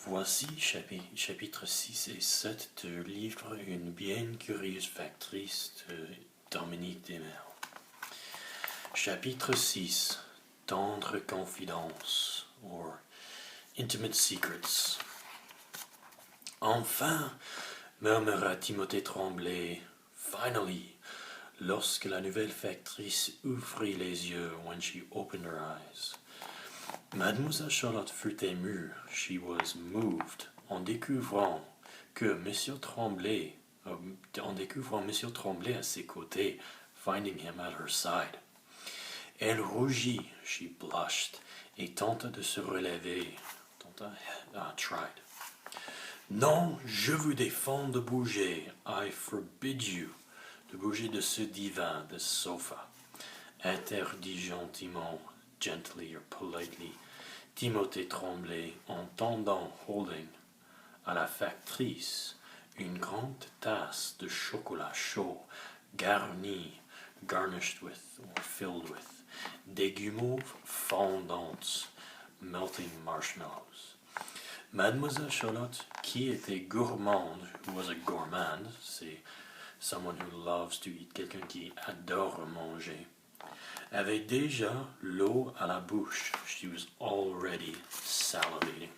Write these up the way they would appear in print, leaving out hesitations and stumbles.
Voici chapitre 6 et 7 du livre Une bien curieuse factrice de Dominique Desmarais. Chapitre 6 Tendre confidence, or Intimate Secrets. Enfin, murmura Timothée Tremblay, finally, lorsque la nouvelle factrice ouvrit les yeux when she opened her eyes. Mademoiselle Charlotte fut émue, she was moved, en découvrant Monsieur Tremblay à ses côtés, finding him at her side. Elle rougit, she blushed, et tenta de se relever, tried. Non, je vous défends de bouger, I forbid you, de bouger de ce divan, de sofa. Interdit gentiment, gently or politely, Timothée Tremblay en tendant holding à la factrice une grande tasse de chocolat chaud, garnished with, or filled with, des guimauves fondantes, melting marshmallows. Mademoiselle Charlotte, qui était gourmande, who was a gourmand, c'est someone who loves to eat, quelqu'un qui adore manger, avait déjà l'eau à la bouche. She was already salivating.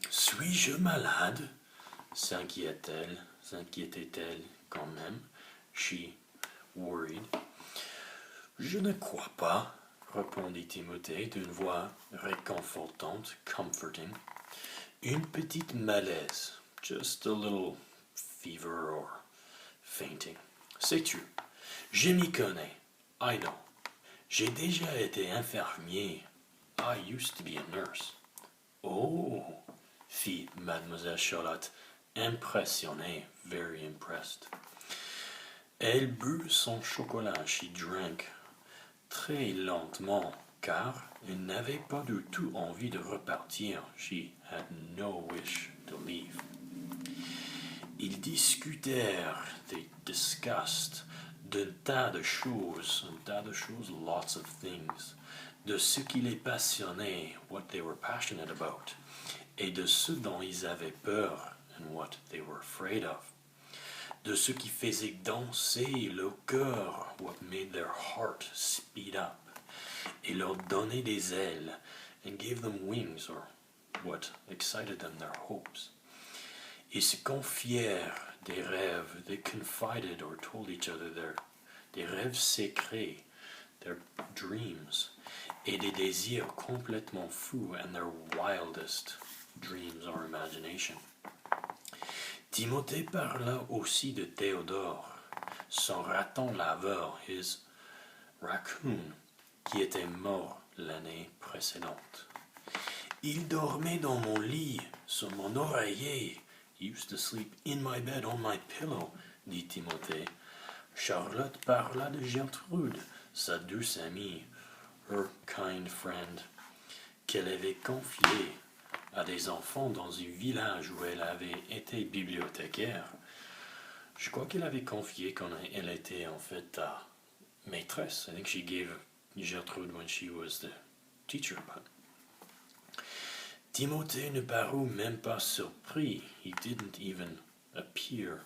Suis-je malade? S'inquiétait-elle quand même? She worried. Je ne crois pas, répondit Timothée d'une voix réconfortante, comforting. Une petite malaise, just a little fever or fainting. Sais-tu? Je m'y connais. I know. J'ai déjà été infirmier. I used to be a nurse. Oh, fit Mademoiselle Charlotte, impressionnée, very impressed. Elle but son chocolat, she drank, très lentement, car elle n'avait pas du tout envie de repartir. She had no wish to leave. Ils discutèrent, they discussed, d'un tas de choses, lots of things, de ce qui les passionnait, what they were passionate about, et de ce dont ils avaient peur, and what they were afraid of, de ce qui faisait danser le cœur, what made their heart speed up, et leur donnait des ailes, and gave them wings, or what excited them, their hopes. Ils se confièrent des rêves, they confided or told each other des rêves secrets, their dreams, et des désirs complètement fous, and their wildest dreams or imagination. Timothée parla aussi de Théodore, son raton laveur, his raccoon, qui était mort l'année précédente. Il dormait dans mon lit, sur mon oreiller. He used to sleep in my bed on my pillow, dit Timothée. Charlotte parla de Gertrude, sa douce amie, her kind friend, qu'elle avait confiée à des enfants dans un village où elle avait été bibliothécaire. Je crois qu'elle avait confié quand elle était en fait maîtresse. I think she gave Gertrude when she was the teacher. But Timothée ne parut même pas surpris. He didn't even appear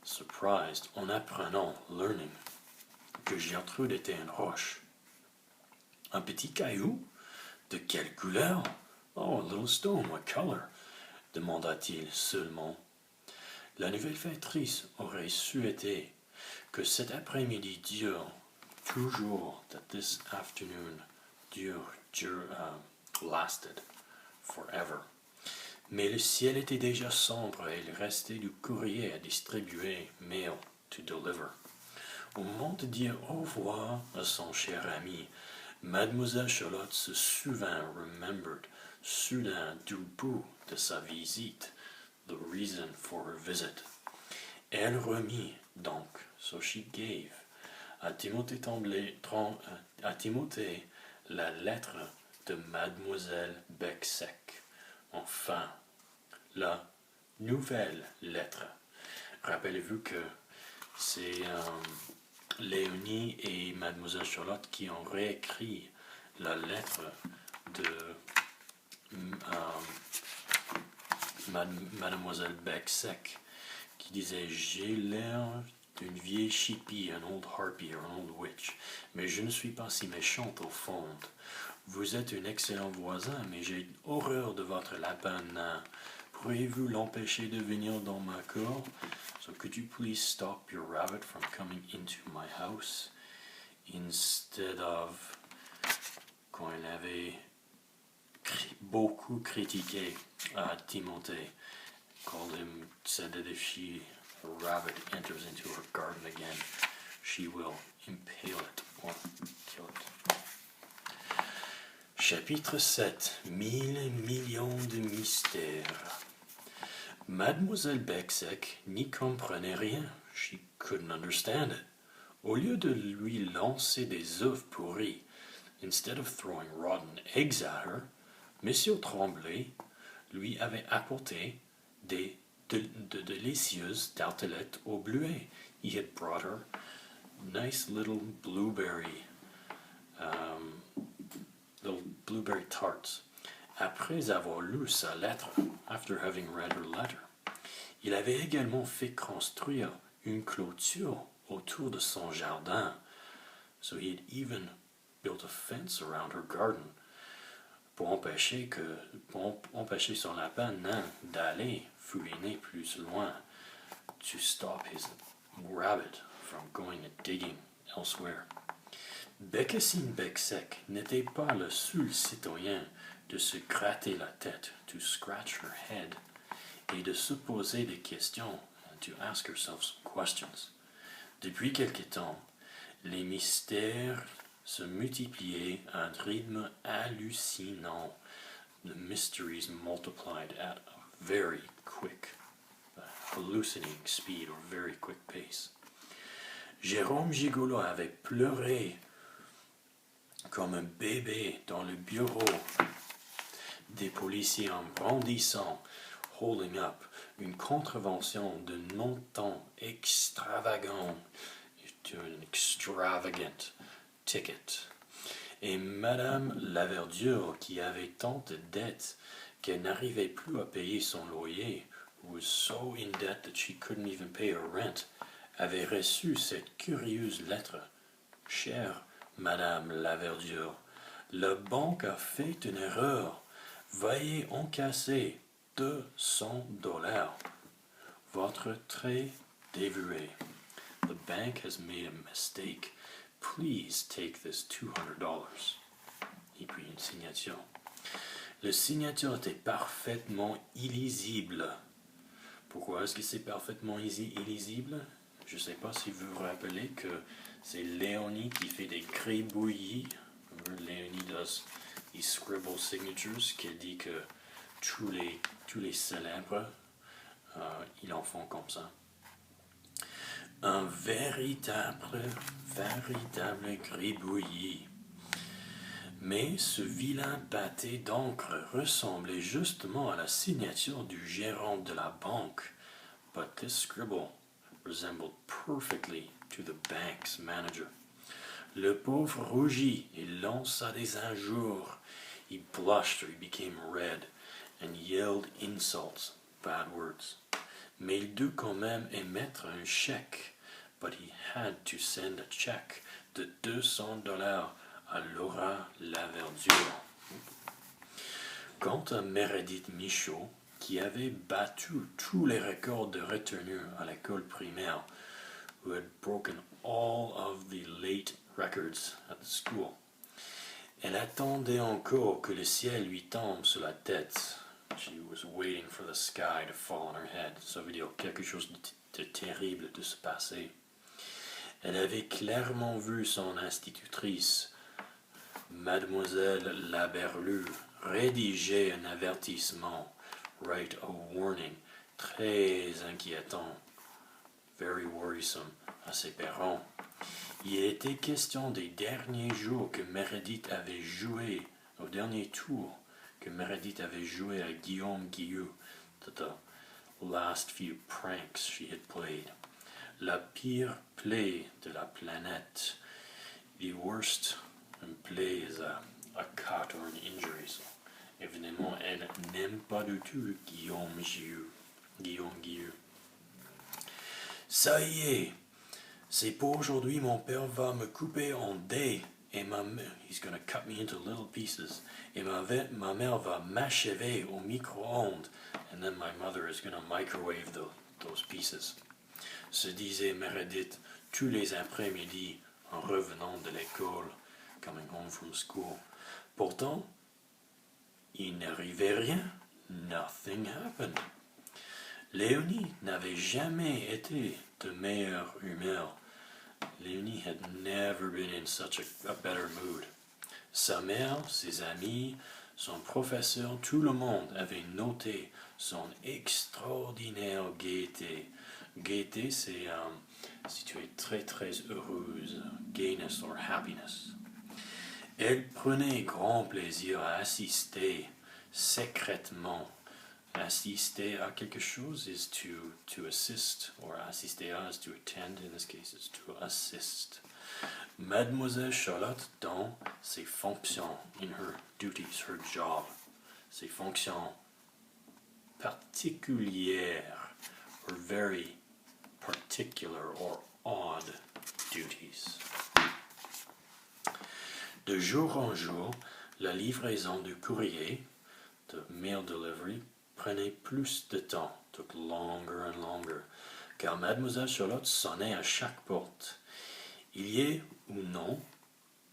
surprised en apprenant, learning, que Gertrude était une roche. Un petit caillou? De quelle couleur? Oh, a little stone, what color? Demanda-t-il seulement. La nouvelle factrice aurait souhaité que cet après-midi dure toujours, that this afternoon lasted forever. Mais le ciel était déjà sombre et il restait du courrier à distribuer, mail to deliver. Au moment de dire au revoir à son cher ami, Mademoiselle Charlotte se souvint, remembered, soudain du bout de sa visite, the reason for her visit. Elle remit donc, so she gave, à Timothée la lettre de Mademoiselle Becsec. Enfin, la nouvelle lettre. Rappelez-vous que c'est Léonie et Mademoiselle Charlotte qui ont réécrit la lettre de Mademoiselle Beck-Sec, qui disait « J'ai l'air d'une vieille chipie, un old harpy, un old witch, mais je ne suis pas si méchante au fond. Vous êtes un excellent voisin, mais j'ai horreur de votre lapin nain. Pourriez-vous l'empêcher de venir dans ma cour? So could you please stop your rabbit from coming into my house? » Instead of, quand il avait beaucoup critiqué Timothée, called him, said that if a rabbit enters into her garden again, she will impale it or kill it. Chapitre 7. 1000 millions de mystères. Mademoiselle Beck-Sec n'y comprenait rien. She couldn't understand it. Au lieu de lui lancer des œufs pourris, instead of throwing rotten eggs at her, Monsieur Tremblay lui avait apporté de délicieuses tartelettes au bleuet. He had brought her nice little blueberry tarts. Après avoir lu sa lettre, after having read her letter, il avait également fait construire une clôture autour de son jardin. So he had even built a fence around her garden pour empêcher son lapin nain d'aller fouiner plus loin, to stop his rabbit from going and digging elsewhere. Bécassine Beck-Sec n'était pas le seul citoyen de se gratter la tête, to scratch her head, et de se poser des questions, to ask herself some questions. Depuis quelque temps, les mystères se multipliaient à un rythme hallucinant. The mysteries multiplied at a very quick, hallucinating speed or very quick pace. Jérôme Gigolo avait pleuré comme un bébé dans le bureau des policiers en brandissant, holding up, une contravention de montant extravagant, un extravagant ticket. Et Madame Laverdure, qui avait tant de dettes qu'elle n'arrivait plus à payer son loyer, who was so in debt that she couldn't even pay her rent, avait reçu cette curieuse lettre. Chère Madame Laverdure, la banque a fait une erreur. Veuillez encaisser $200. Votre très dévoué. The bank has made a mistake. Please take this $200. Et puis une signature. La signature était parfaitement illisible. Pourquoi est-ce que c'est parfaitement illisible? Je ne sais pas si vous vous rappelez que c'est Léonie qui fait des gribouillis. Léonie does these scribble signatures, qui dit que tous les célèbres, ils en font comme ça. Un véritable gribouillis. Mais ce vilain pâté d'encre ressemblait justement à la signature du gérant de la banque. But this scribble resembled perfectly to the bank's manager. Le pauvre rougit et lança des injures. He blushed or he became red and yelled insults, bad words. Mais il dut quand même émettre un chèque. But he had to send a check de $200 à Laura Laverdure. Quant à Meredith Michaud, qui avait battu tous les records de retenue à l'école primaire, who had broken all of the late records at the school, elle attendait encore que le ciel lui tombe sur la tête. She was waiting for the sky to fall on her head. Ça veut dire quelque chose de terrible de se passer. Elle avait clairement vu son institutrice, Mademoiselle Laberlu, rédiger un avertissement, write a warning, très inquiétant, very worrisome, à ses parents. Il était question des derniers jours que Meredith avait joué, au dernier tour que Meredith avait joué à Guillaume Guillou, the last few pranks she had played. La pire plaie de la planète, the worst plaie is a cut or an injury. So, évidemment, elle n'aime pas du tout Guillaume Guilleux. Ça y est, c'est pour aujourd'hui, mon père va me couper en dés. Et he's gonna cut me into little pieces. Et ma mère va m'achever au micro-ondes. And then my mother is gonna microwave those pieces. Se disait Meredith tous les après-midi en revenant de l'école, coming home from school. Pourtant, il n'arrivait rien. Nothing happened. Léonie n'avait jamais été de meilleure humeur. Léonie had never been in such a better mood. Sa mère, ses amis, son professeur, tout le monde avait noté son extraordinaire gaieté. Gaieté, c'est si tu es très très heureuse, gayness or happiness. Elle prenait grand plaisir à assister secrètement. Assister à quelque chose is to assist, or assister à is to attend, in this case it's to assist. Mademoiselle Charlotte dans ses fonctions, in her duties, her job, ses fonctions particulières, or very particular or odd duties. De jour en jour, la livraison du courrier, the mail delivery, prenait plus de temps, took longer and longer, car Mademoiselle Charlotte sonnait à chaque porte. Il y ait ou non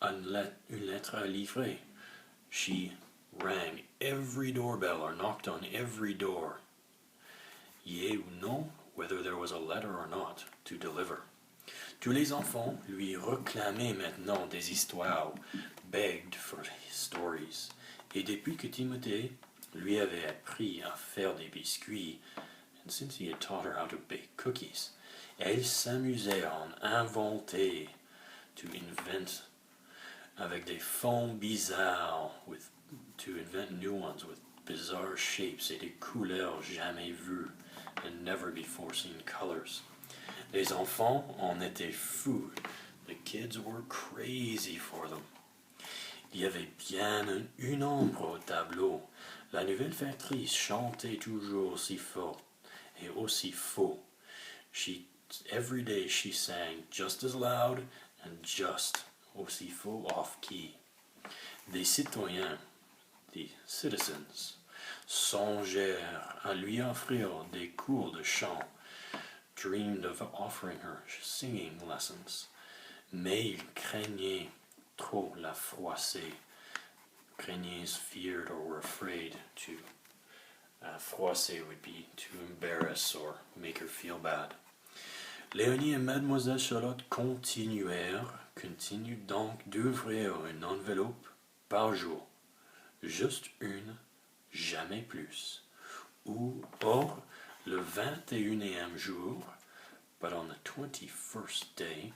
une lettre à livrer. She rang every doorbell or knocked on every door. Y ait ou non, whether there was a letter or not, to deliver. Tous les enfants lui réclamaient maintenant des histoires, begged for stories. Et depuis que Timothée lui avait appris à faire des biscuits, and since he had taught her how to bake cookies, elle s'amusait à en inventer, to invent, avec des fonds bizarres, to invent new ones with bizarre shapes et des couleurs jamais vues, and never before seen colors. Les enfants en étaient fous. The kids were crazy for them. Il y avait bien une ombre au tableau. La nouvelle factrice chantait toujours aussi fort et aussi faux. Every day she sang just as loud and just aussi faux off-key. Des citoyens, des citizens, songèrent à lui offrir des cours de chant, dreamed of offering her singing lessons, mais il craignait trop la froisser. Craignez, feared, or were afraid to froisser would be to embarrass or make her feel bad. Léonie et Mademoiselle Charlotte continuent donc d'ouvrir une enveloppe par jour. Juste une, jamais plus. Or, le 21e jour, but on the 21st day,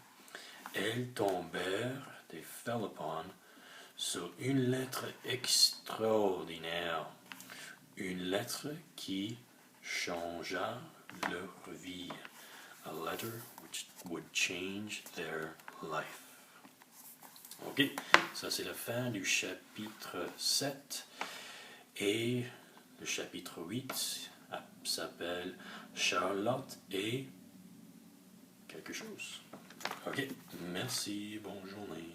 elles tombèrent, they fell upon, sur une lettre extraordinaire, une lettre qui changea leur vie, a letter which would change their life. Ok, ça c'est la fin du chapitre 7, et le chapitre 8 s'appelle Charlotte et quelque chose. Ok, merci, bonne journée.